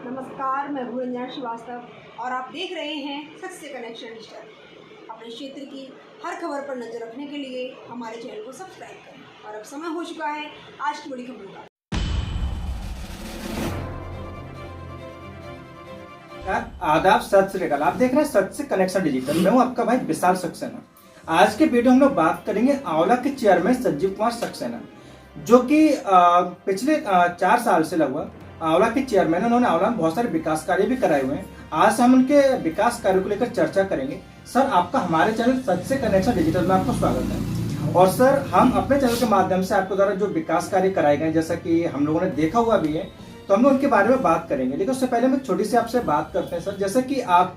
नमस्कार, मैं भूरंजना श्रीवास्तव और आप देख रहे हैं सच से कनेक्शन डिजिटल। अपने क्षेत्र की हर खबर पर नजर रखने के लिए हमारे चैनल को सब्सक्राइब करें। और अब समय हो चुका है आज की बड़ी खबरों का। आदाब, सत श्री अकाल। आप देख रहे हैं सच से कनेक्शन डिजिटल। मैं हूं आपका भाई विशाल सक्सेना। आज के वीडियो हम लोग बात करेंगे आंवला के चेयरमैन संजीव कुमार सक्सेना, जो कि पिछले 4 साल से लगभग आंवला के चेयरमैन। उन्होंने आंवला में बहुत सारे विकास कार्य भी कराए हुए हैं। आज हम उनके विकास कार्यों को लेकर चर्चा करेंगे। सर, आपका हमारे चैनल सच से कनेक्शन डिजिटल में आपको स्वागत है। और सर, हम अपने चैनल के माध्यम से आपके द्वारा जो विकास कार्य कराए गए, जैसा कि हम लोगों ने देखा हुआ भी है, तो हम लोग उनके बारे में बात करेंगे। लेकिन उससे पहले हम छोटी सी आपसे बात करते हैं सर। जैसे कि आप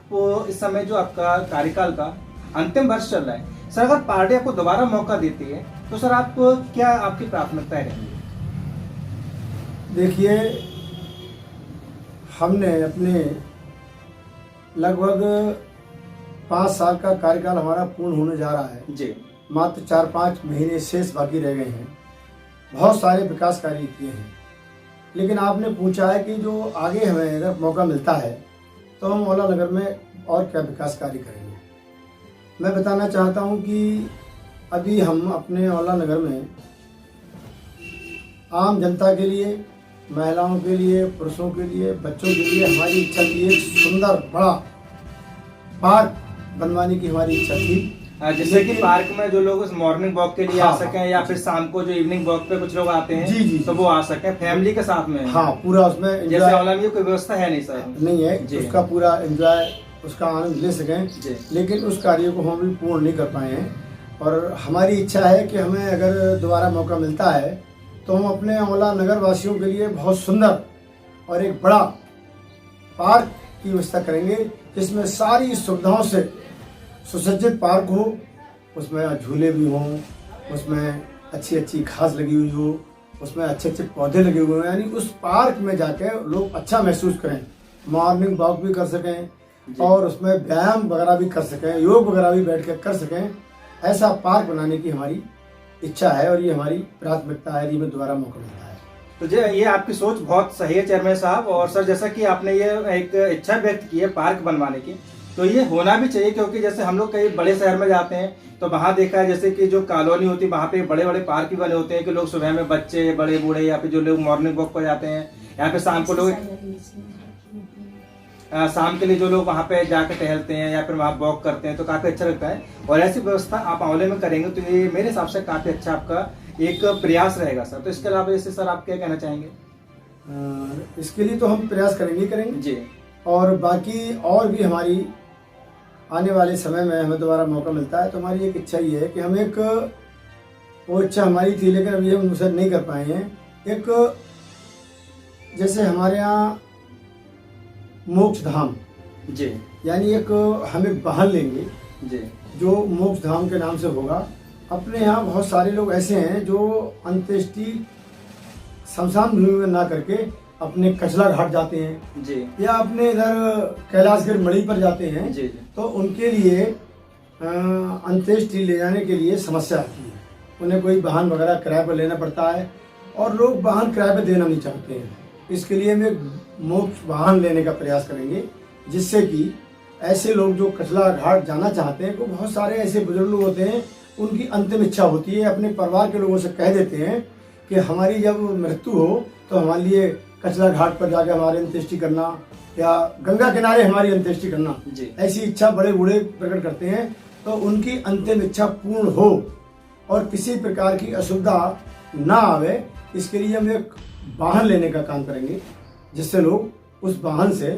इस समय जो आपका कार्यकाल का अंतिम वर्ष चल रहा है, सर अगर पार्टी आपको दोबारा मौका देती है तो सर आप क्या आपकी प्राथमिकताएं रहेंगी? देखिए, हमने अपने लगभग 5 साल का कार्यकाल हमारा पूर्ण होने जा रहा है जी। मात्र 4-5 महीने शेष बाकी रह गए हैं। बहुत सारे विकास कार्य किए हैं, लेकिन आपने पूछा है कि जो आगे हमें अगर मौका मिलता है तो हम आंवला नगर में और क्या विकास कार्य करेंगे। मैं बताना चाहता हूं कि अभी हम अपने आंवला नगर में आम जनता के लिए, महिलाओं के लिए, पुरुषों के लिए, बच्चों के लिए हमारी इच्छा थी एक सुंदर बड़ा पार्क बनवाने की हमारी इच्छा थी। जैसे कि पार्क में जो लोग मॉर्निंग वॉक के लिए आ सकें, या फिर शाम को जो इवनिंग वॉक पे कुछ लोग आते हैं, जी जी, तो वो आ सकें फैमिली के साथ में। हाँ, पूरा उसमें जैसे आंवला में कोई व्यवस्था है नहीं सर? नहीं है, उसका पूरा एंजॉय, उसका आनंद ले सकें। लेकिन उस कार्य को हम भी पूर्ण नहीं कर पाए हैं। और हमारी इच्छा है कि हमें अगर दोबारा मौका मिलता है तो हम अपने आंवला नगर वासियों के लिए बहुत सुंदर और एक बड़ा पार्क की व्यवस्था करेंगे, जिसमें सारी सुविधाओं से सुसज्जित पार्क हो, उसमें झूले भी हों, उसमें अच्छी अच्छी घास लगी हुई हो, उसमें अच्छे अच्छे पौधे लगे हुए हैं। यानी उस पार्क में जाके लोग अच्छा महसूस करें, मॉर्निंग वॉक भी कर सकें और उसमें व्यायाम वगैरह भी कर सकें, योग वगैरह भी बैठ कर कर सकें। ऐसा पार्क बनाने की हमारी इच्छा है और ये हमारी प्राथमिकता है, ये में दोबारा मौका मिलता है। तो ये आपकी सोच बहुत सही है चेयरमैन साहब। और सर, जैसा कि आपने ये एक इच्छा व्यक्त की है पार्क बनवाने की, तो ये होना भी चाहिए। क्योंकि जैसे हम लोग कई बड़े शहर में जाते हैं तो वहाँ देखा है जैसे कि जो कॉलोनी होती है वहाँ पे बड़े बड़े पार्क भी बने होते हैं कि लोग सुबह में बच्चे, बड़े बूढ़े, या फिर जो लोग मॉर्निंग वॉक पर जाते हैं, या फिर शाम को लोग शाम के लिए जो लोग वहाँ पे जाकर टहलते हैं या फिर वहाँ वॉक करते हैं, तो काफी अच्छा लगता है। और ऐसी व्यवस्था आप आंवले में करेंगे तो ये मेरे हिसाब से काफी अच्छा आपका एक प्रयास रहेगा सर। तो इसके अलावा जैसे सर आप क्या कहना चाहेंगे? इसके लिए तो हम प्रयास करेंगे जी। और बाकी और भी हमारी आने वाले समय में हमें दोबारा मौका मिलता है तो हमारी एक इच्छा ये है कि हम एक, वो इच्छा हमारी थी लेकिन अभी हम उसे नहीं कर पाए हैं, एक जैसे हमारे यहाँ मोक्ष धाम जी, यानी एक हम एक वाहन लेंगे जी, जो मोक्ष धाम के नाम से होगा। अपने यहाँ बहुत सारे लोग ऐसे हैं जो अंत्येष्टि शमशान भूमि में ना करके अपने कचला घाट जाते हैं जी, या अपने इधर कैलाशगिरी मढ़ी पर जाते हैं। जी, तो उनके लिए अंत्येष्टि ले जाने के लिए समस्या आती है, उन्हें कोई वाहन वगैरह किराए पर लेना पड़ता है और लोग वाहन किराए पर देना नहीं चाहते हैं। इसके लिए हम एक मोक्ष वाहन लेने का प्रयास करेंगे, जिससे कि ऐसे लोग जो कचला घाट जाना चाहते हैं, तो बहुत सारे ऐसे बुजुर्ग लोग होते हैं, उनकी अंतिम इच्छा होती है, अपने परिवार के लोगों से कह देते हैं कि हमारी जब मृत्यु हो तो हमारे लिए कचला घाट पर जाकर हमारी अंत्येष्टि करना या गंगा किनारे हमारी अंत्येष्टि करना, ऐसी इच्छा बड़े बूढ़े प्रकट करते हैं। तो उनकी अंतिम इच्छा पूर्ण हो और किसी प्रकार की असुविधा ना आवे, इसके लिए हम एक वाहन लेने का काम करेंगे, जिससे लोग उस वाहन से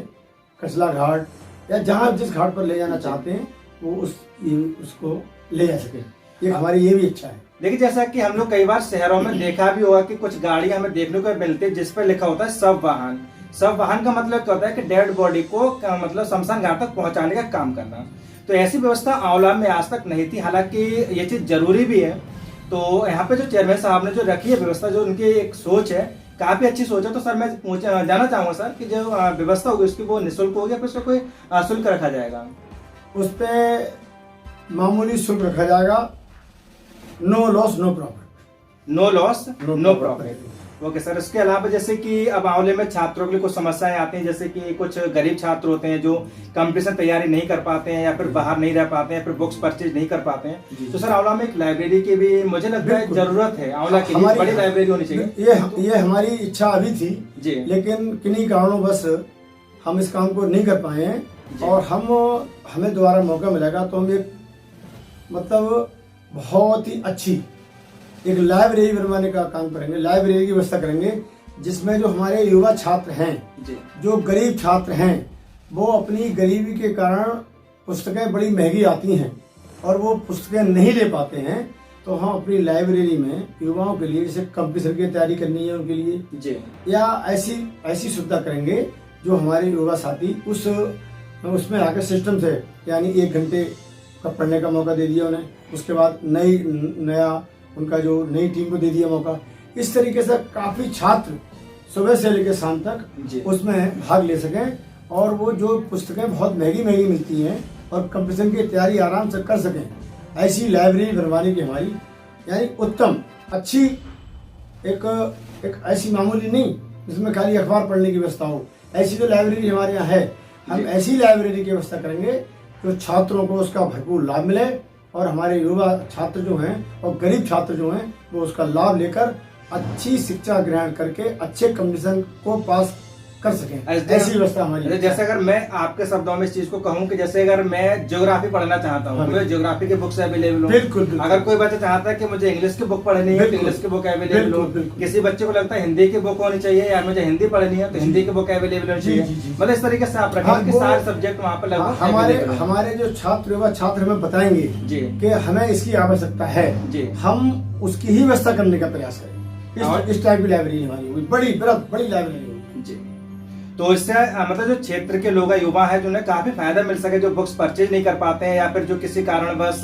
कचला घाट या जहाँ जिस घाट पर ले जाना चाहते हैं वो उसको ले जा सके। ये हमारी ये भी इच्छा है। देखिए, जैसा कि हम लोग कई बार शहरों में देखा भी होगा कि कुछ गाड़ियां हमें देखने को मिलती है जिस पर लिखा होता है सब वाहन। सब वाहन का मतलब क्या होता है कि डेड बॉडी को मतलब शमशान घाट तक पहुंचाने का काम करना। तो ऐसी व्यवस्था आंवला में आज तक नहीं थी, हालांकि ये चीज जरूरी भी है। तो यहाँ पे जो चेयरमैन साहब ने जो रखी है व्यवस्था, जो उनकी एक सोच है, काफी अच्छी सोच है। तो सर, मैं जानना चाहूंगा सर कि जो व्यवस्था होगी उसकी वो निःशुल्क होगी या फिर उसका कोई शुल्क रखा जाएगा? उस पे मामूली शुल्क रखा जाएगा। No loss no profit. No loss no profit. Okay sir, इसके अलावा जैसे कि अब आंवले में छात्रों के लिए कुछ समस्याएं आती हैं, जैसे कि कुछ गरीब छात्र होते हैं जो कंपटीशन तैयारी नहीं कर पाते हैं या फिर बाहर नहीं रह पाते हैं या फिर बुक्स परचेज नहीं कर पाते हैं, तो सर आंवला में एक लाइब्रेरी की भी मुझे लगता है जरूरत है। आंवला की बड़ी लाइब्रेरी होनी चाहिए। ये हमारी इच्छा अभी थी जी, लेकिन किन्हीं कारणों बस हम इस काम को नहीं कर पाए हैं और हमें दोबारा मौका मिलेगा तो हम एक मतलब बहुत ही अच्छी एक लाइब्रेरी बनवाने का काम करेंगे, लाइब्रेरी की व्यवस्था करेंगे जिसमें जो हमारे युवा छात्र हैं, जो गरीब छात्र हैं, वो अपनी गरीबी के कारण पुस्तकें बड़ी महंगी आती हैं और वो पुस्तकें नहीं ले पाते हैं, तो हम अपनी लाइब्रेरी में युवाओं के लिए जैसे कंपटीशन की तैयारी करनी है उनके लिए जी, या ऐसी सुविधा करेंगे जो हमारे युवा साथी उसमें आकर सिस्टम से, यानी 1 घंटे का पढ़ने का मौका दे दिया उन्हें, उसके बाद नया उनका जो नई टीम को दे दिया मौका। इस तरीके से काफी छात्र सुबह से लेकर शाम तक उसमें भाग ले सकें और वो जो पुस्तकें बहुत महंगी मिलती हैं और कंपटीशन की तैयारी आराम से कर सकें, ऐसी लाइब्रेरी बनवाने की हमारी यानी उत्तम अच्छी एक ऐसी मामूली नहीं जिसमें खाली अखबार पढ़ने की व्यवस्था हो, ऐसी जो लाइब्रेरी हमारे यहाँ है, हम ऐसी लाइब्रेरी की व्यवस्था करेंगे जो छात्रों को उसका भरपूर लाभ मिले और हमारे युवा छात्र जो हैं और गरीब छात्र जो हैं वो उसका लाभ लेकर अच्छी शिक्षा ग्रहण करके अच्छे कंपटीशन को पास कर सकें, ऐसी व्यवस्था हमारी। जैसे अगर मैं आपके शब्दों में इस चीज को कहूं कि जैसे अगर मैं ज्योग्राफी पढ़ना चाहता हूं, मुझे ज्योग्राफी की बुक्स अवेलेबल हो। बिल्कुल। अगर कोई बच्चा चाहता है कि मुझे इंग्लिश की बुक पढ़नी है तो इंग्लिश की बुक अवेलेबल हो, किसी बच्चे को लगता है हिंदी की बुक होनी चाहिए या मुझे हिंदी पढ़नी है तो हिंदी की बुक अवेलेबल होनी चाहिए, मतलब इस तरीके से आप रखेंगे कि सारे सब्जेक्ट वहाँ पर लगभग हमारे जो युवा छात्र हमें बताएंगे कि हमें इसकी आवश्यकता है, हम उसकी ही व्यवस्था करने का प्रयास करेंगे। इस टाइप की लाइब्रेरी हमारी होगी, बड़ी लाइब्रेरी होगी जी। तो इससे मतलब जो क्षेत्र के लोग युवा है जिन्हें काफी फायदा मिल सके, जो बुक्स परचेज नहीं कर पाते हैं या फिर जो किसी कारणवश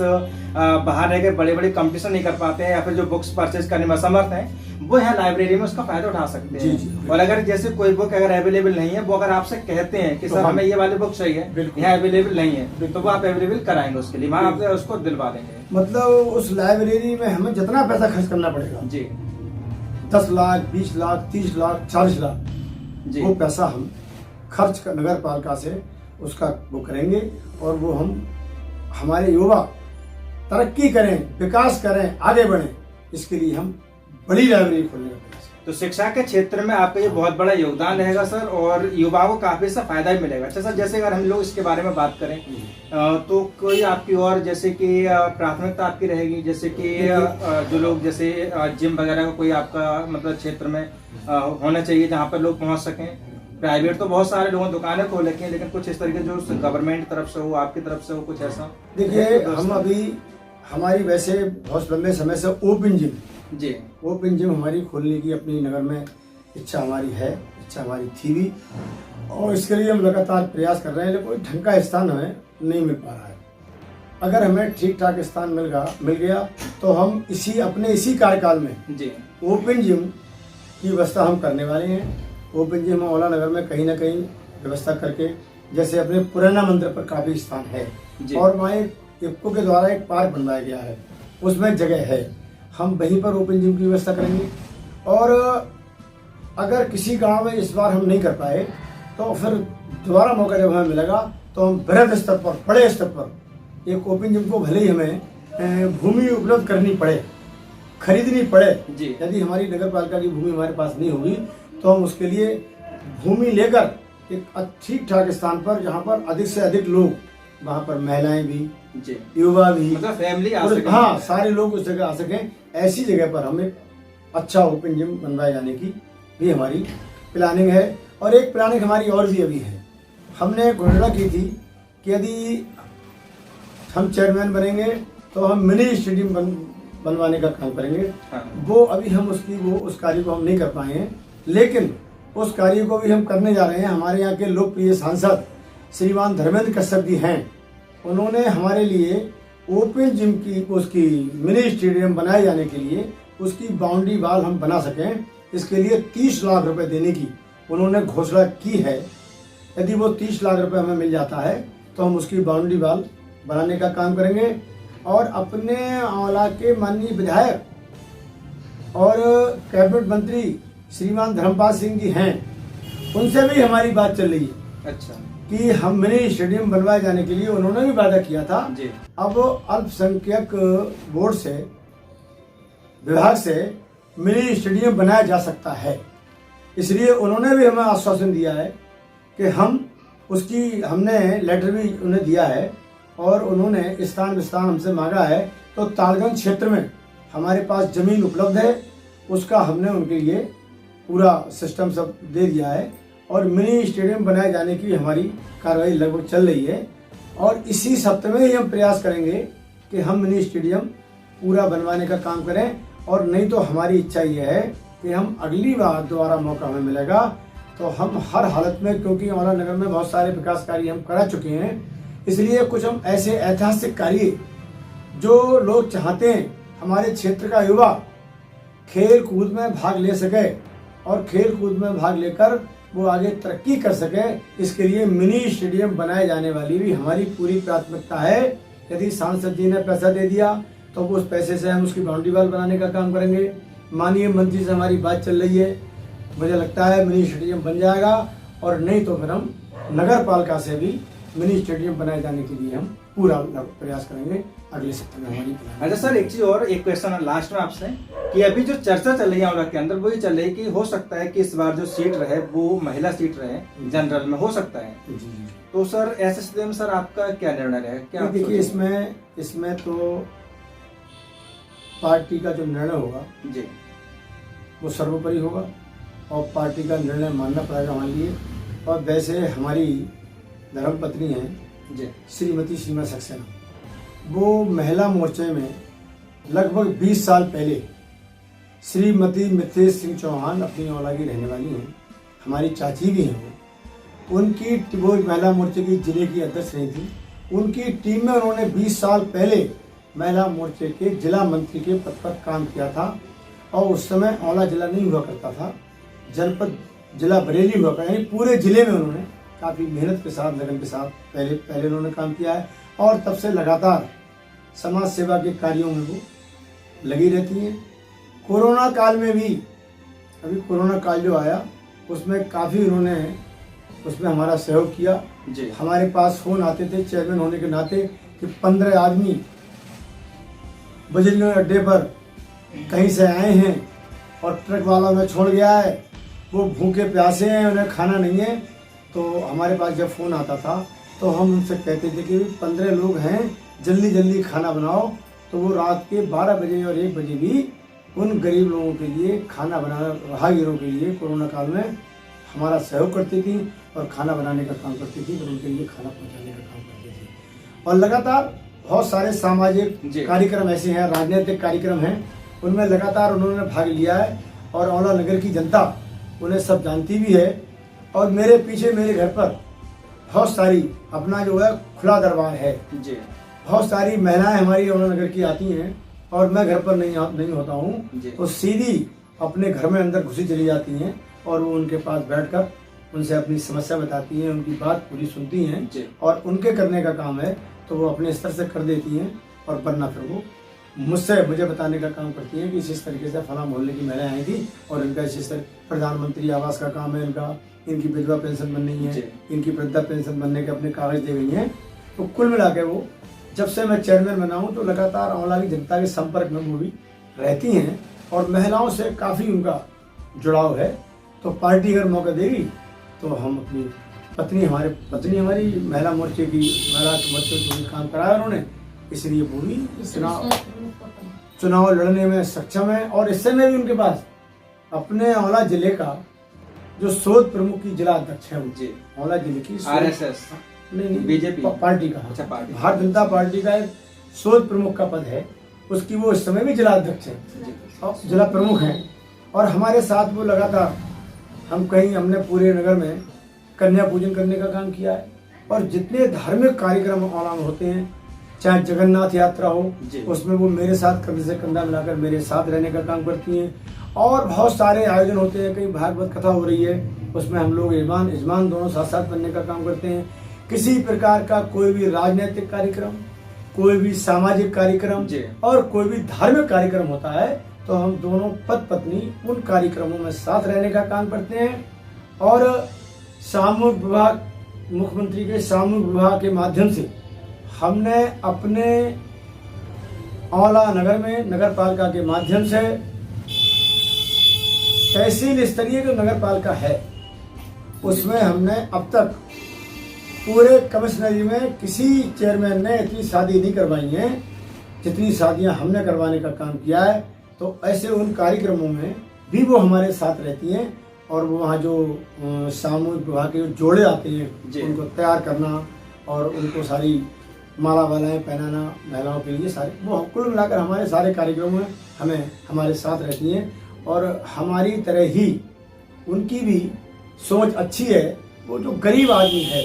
बाहर रह के बड़े कंपटीशन नहीं कर पाते हैं या फिर जो बुक्स परचेज करने में असमर्थ हैं, वो यहाँ लाइब्रेरी में उसका फायदा उठा सकते हैं। और अगर जैसे कोई बुक अगर अवेलेबल नहीं है, वो अगर आपसे कहते हैं कि सर हमें ये वाली बुक चाहिए, यहाँ अवेलेबल नहीं है, तो वो आप अवेलेबल कराएंगे उसके लिए, वहाँ आप उसको दिलवा देंगे। मतलब उस लाइब्रेरी में हमें जितना पैसा खर्च करना पड़ेगा जी, 10 लाख 20 लाख 30 लाख 40 लाख वो पैसा हम खर्च कर नगर पालिका से उसका वो करेंगे और वो हम हमारे युवा तरक्की करें, विकास करें, आगे बढ़ें, इसके लिए हम बड़ी लाइब्रेरी खोलने का प्रयास। तो शिक्षा के क्षेत्र में आपका ये बहुत बड़ा योगदान रहेगा सर और युवाओं को काफी सा फायदा भी मिलेगा। अच्छा सर, जैसे अगर हम लोग इसके बारे में बात करें तो कोई आपकी और जैसे कि प्राथमिकता आपकी रहेगी, जैसे कि जो लोग जैसे जिम वगैरह का कोई आपका मतलब क्षेत्र में होना चाहिए जहाँ पर लोग पहुँच सकें। प्राइवेट तो बहुत सारे लोगों दुकानें खोल रखी हैं, लेकिन कुछ इस तरीके जो गवर्नमेंट तरफ से हो, आपकी तरफ से हो, कुछ ऐसा। देखिए हम अभी हमारी वैसे बहुत लंबे समय से ओपन जिम हमारी खोलने की अपनी नगर में इच्छा हमारी थी भी और इसके लिए हम लगातार प्रयास कर रहे हैं, लेकिन कोई ढंग का स्थान हमें नहीं मिल पा रहा है। अगर हमें ठीक ठाक स्थान मिल गया तो हम इसी कार्यकाल में ओपन जिम की व्यवस्था हम करने वाले हैं। ओपन जिम आंवला नगर में कहीं ना कहीं व्यवस्था करके, जैसे अपने पुराना मंदिर पर काफी स्थान है और वहाँ इफ्को के द्वारा एक पार्क बनवाया गया है, उसमें जगह है, हम वहीं पर ओपन जिम की व्यवस्था करेंगे। और अगर किसी गांव में इस बार हम नहीं कर पाए तो फिर दोबारा मौका जब हमें मिलेगा तो हम बृहद स्तर पर, बड़े स्तर पर एक ओपन जिम को भले ही हमें भूमि उपलब्ध करनी पड़े, खरीदनी पड़े, यदि हमारी नगर पालिका की भूमि हमारे पास नहीं होगी तो हम उसके लिए भूमि लेकर एक ठीक ठाक स्थान पर, जहाँ पर अधिक से अधिक लोग, वहाँ पर महिलाएं भी, युवा भी, मतलब फैमिली आ सके, हाँ सारे लोग उस जगह आ सकें, ऐसी जगह पर हम एक अच्छा ओपन जिम बनवाए जाने की भी हमारी प्लानिंग है। और एक प्लानिंग हमारी और भी अभी है, हमने घोषणा की थी कि यदि हम चेयरमैन बनेंगे तो हम मिनी स्टेडियम बनवाने का काम करेंगे। वो अभी हम उस कार्य को हम नहीं कर पाए हैं, लेकिन उस कार्य को भी हम करने जा रहे हैं। हमारे यहाँ के लोकप्रिय सांसद श्रीमान धर्मेंद्र कश्यप जी हैं, उन्होंने हमारे लिए ओपन जिम की उसकी मिनी स्टेडियम बनाए जाने के लिए उसकी बाउंड्री वाल हम बना सकें, इसके लिए 30 लाख रुपए देने की उन्होंने घोषणा की है। यदि वो 30 लाख रुपए हमें मिल जाता है तो हम उसकी बाउंड्री वाल बनाने का काम करेंगे और अपने आंवला के माननीय विधायक और कैबिनेट मंत्री श्रीमान धर्मपाल सिंह जी हैं, उनसे भी हमारी बात चल रही है अच्छा कि हम मिनी स्टेडियम बनवाए जाने के लिए उन्होंने भी वादा किया था। जी। अब अल्पसंख्यक बोर्ड से, विभाग से मिनी स्टेडियम बनाया जा सकता है, इसलिए उन्होंने भी हमें आश्वासन दिया है कि हमने लेटर भी उन्हें दिया है और उन्होंने स्थान विस्तार हमसे मांगा है। तो तालगंज क्षेत्र में हमारे पास जमीन उपलब्ध है, उसका हमने उनके लिए पूरा सिस्टम सब दे दिया है और मिनी स्टेडियम बनाए जाने की हमारी कार्रवाई लगभग चल रही है और इसी सप्ताह में ही हम प्रयास करेंगे कि हम मिनी स्टेडियम पूरा बनवाने का काम करें। और नहीं तो हमारी इच्छा ये है कि हम अगली बार दोबारा मौका हमें मिलेगा तो हम हर हालत में, क्योंकि औला नगर में बहुत सारे विकास कार्य हम करा चुके हैं, इसलिए कुछ हम ऐसे ऐतिहासिक कार्य जो लोग चाहते हैं हमारे क्षेत्र का युवा खेल कूद में भाग ले सके और खेल कूद में भाग लेकर वो आगे तरक्की कर सके, इसके लिए मिनी स्टेडियम बनाए जाने वाली भी हमारी पूरी प्राथमिकता है। यदि सांसद जी ने पैसा दे दिया तो उस पैसे से हम उसकी बाउंड्री वॉल बनाने का काम करेंगे। माननीय मंत्री से हमारी बात चल रही है, मुझे लगता है मिनी स्टेडियम बन जाएगा और नहीं तो फिर हम नगर पालिका से भी मिनी स्टेडियम बनाए जाने के लिए हम पूरा प्रयास करेंगे अगले सप्ताह में हमारी। अच्छा सर, एक चीज और, एक क्वेश्चन है लास्ट में आपसे कि अभी जो चर्चा चल रही है औला के अंदर वो ये चल रही है कि हो सकता है कि इस बार जो सीट रहे वो महिला सीट रहे जनरल में, हो सकता है। तो सर ऐसे स्थिति में सर आपका क्या निर्णय रहेगा? क्या देखिए, इसमें तो पार्टी का जो निर्णय होगा जी वो सर्वोपरि होगा और पार्टी का निर्णय मानना पड़ेगा हमारे लिए। और वैसे हमारी धर्मपत्नी हैं जी श्रीमती सीमा सक्सेना, वो महिला मोर्चे में लगभग 20 साल पहले श्रीमती मिथिलेश सिंह चौहान अपनी औला की रहने वाली हैं, हमारी चाची भी हैं। वो महिला मोर्चे की जिले की अध्यक्ष रही थी। उनकी टीम में उन्होंने 20 साल पहले महिला मोर्चे के जिला मंत्री के पद पर काम किया था और उस समय औला जिला नहीं हुआ करता था, जनपद जिला बरेली हुआ करता, यानी पूरे जिले में उन्होंने काफ़ी मेहनत के साथ, लगन के साथ पहले उन्होंने काम किया है और तब से लगातार समाज सेवा के कार्यों में वो लगी रहती हैं। कोरोना काल में भी, अभी कोरोना काल जो आया उसमें काफ़ी उन्होंने उसमें हमारा सहयोग किया जी। हमारे पास फ़ोन आते थे चेयरमैन होने के नाते कि 15 आदमी बजरियों अड्डे पर कहीं से आए हैं और ट्रक वाला में छोड़ गया है, वो भूखे प्यासे हैं, उन्हें खाना नहीं है। तो हमारे पास जब फ़ोन आता था तो हम उनसे कहते थे कि 15 लोग हैं, जल्दी जल्दी खाना बनाओ। तो वो रात के 12 बजे और 1 बजे भी उन गरीब लोगों के लिए खाना बनाना, राहगीरों के लिए कोरोना काल में हमारा सहयोग करती थी और खाना बनाने का काम करती थी और उनके लिए खाना पहुंचाने का काम करती थी। और लगातार बहुत सारे सामाजिक कार्यक्रम ऐसे हैं, राजनीतिक कार्यक्रम हैं, उनमें लगातार उन्होंने भाग लिया है और औला नगर की जनता उन्हें सब जानती भी है। और मेरे पीछे मेरे घर पर बहुत सारी अपना जो है खुला दरबार है जी। बहुत सारी महिलाएं हमारी औला नगर की आती हैं और मैं घर पर नहीं होता हूँ तो सीधी अपने घर में अंदर घुसी चली जाती हैं और वो उनके पास बैठकर उनसे अपनी समस्या बताती हैं, उनकी बात पूरी सुनती हैं और उनके करने का काम है तो वो अपने स्तर से कर देती हैं और वरना फिर वो मुझे बताने का काम करती हैं कि इस तरीके से फला मोहल्ले की महिलाएं आई थी और इनका इस प्रधानमंत्री आवास का काम है, इनकी विधवा पेंशन बननी है, इनकी वृद्धा पेंशन बनने के अपने कागज दे गई हैं। तो कुल मिला के वो जब से मैं चेयरमैन बना हूँ तो लगातार औला की जनता के संपर्क में वो भी रहती हैं और महिलाओं से काफ़ी उनका जुड़ाव है। तो पार्टी अगर मौका देगी तो हम अपनी पत्नी हमारी महिला मोर्चे की काम कराया उन्होंने, इसलिए वो भी चुनाव लड़ने में सक्षम है। और इस समय भी उनके पास अपने औला जिले का जो शोध प्रमुख की जिला अध्यक्ष है, जी औला जिले की RSS नहीं बीजेपी पार्टी का, अच्छा पार्टी, भारतीय जनता पार्टी का एक शोध प्रमुख का पद है, उसकी वो इस समय भी जिला अध्यक्ष है और जिला प्रमुख हैं। और हमारे साथ वो लगातार हमने पूरे नगर में कन्या पूजन करने का काम किया है और जितने धार्मिक कार्यक्रम औला में होते हैं, चाहे जगन्नाथ यात्रा हो उसमें वो मेरे साथ कंधे से कंधा मिलाकर मेरे साथ रहने का काम करती हैं। और बहुत सारे आयोजन होते हैं, कहीं भागवत कथा हो रही है उसमें हम लोग यजमान दोनों साथ साथ बनने का काम करते हैं। किसी प्रकार का कोई भी राजनीतिक कार्यक्रम, कोई भी सामाजिक कार्यक्रम और कोई भी धार्मिक कार्यक्रम होता है तो हम दोनों पति पत्नी उन कार्यक्रमों में साथ रहने का काम करते हैं और सामूहिक विवाह, मुख्यमंत्री के सामूहिक विवाह के माध्यम से हमने अपने आंवला नगर में नगर पालिका के माध्यम से तहसील स्तरीय जो नगर पालिका है उसमें हमने अब तक पूरे कमिश्नरी में किसी चेयरमैन ने इतनी शादी नहीं करवाई है जितनी शादियां हमने करवाने का काम किया है। तो ऐसे उन कार्यक्रमों में भी वो हमारे साथ रहती हैं और वो वहाँ जो सामूहिक विवाह के जो जोड़े आते हैं उनको तैयार करना और उनको सारी माला वालाएँ पहनाना महिलाओं के लिए सारे, वो कुल मिलाकर हमारे सारे कार्यक्रमों में हमें हमारे साथ रहती हैं और हमारी तरह ही उनकी भी सोच अच्छी है। वो जो गरीब आदमी है,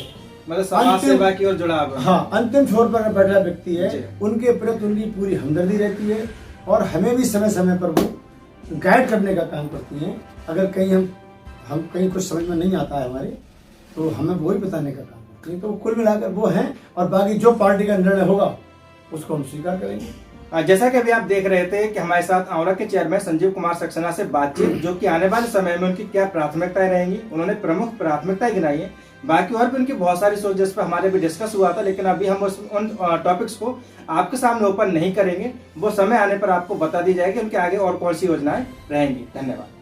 मतलब समाज सेवा की ओर जुड़ाव, हाँ, अंतिम छोर पर बैठा व्यक्ति है, उनके प्रति उनकी पूरी हमदर्दी रहती है और हमें भी समय समय पर वो गाइड करने का काम करती हैं। अगर कहीं हम कहीं कुछ समझ में नहीं आता है हमारे, तो हमें वही बताने का काम करती हैं। तो कुल मिलाकर वो हैं और बाकी जो पार्टी का निर्णय होगा उसको हम स्वीकार करेंगे। जैसा कि अभी आप देख रहे थे कि हमारे साथ आंवला के चेयरमैन संजीव कुमार सक्सेना से बातचीत, जो कि आने वाले समय में उनकी क्या प्राथमिकताएं रहेंगी, उन्होंने प्रमुख प्राथमिकताएं गिनाई है। बाकी और भी उनकी बहुत सारी सोच जिस पर हमारे भी डिस्कस हुआ था, लेकिन अभी हम उन टॉपिक्स को आपके सामने ओपन नहीं करेंगे। वो समय आने पर आपको बता दी जाएगी उनके आगे और कौन सी योजनाएं रहेंगी। धन्यवाद।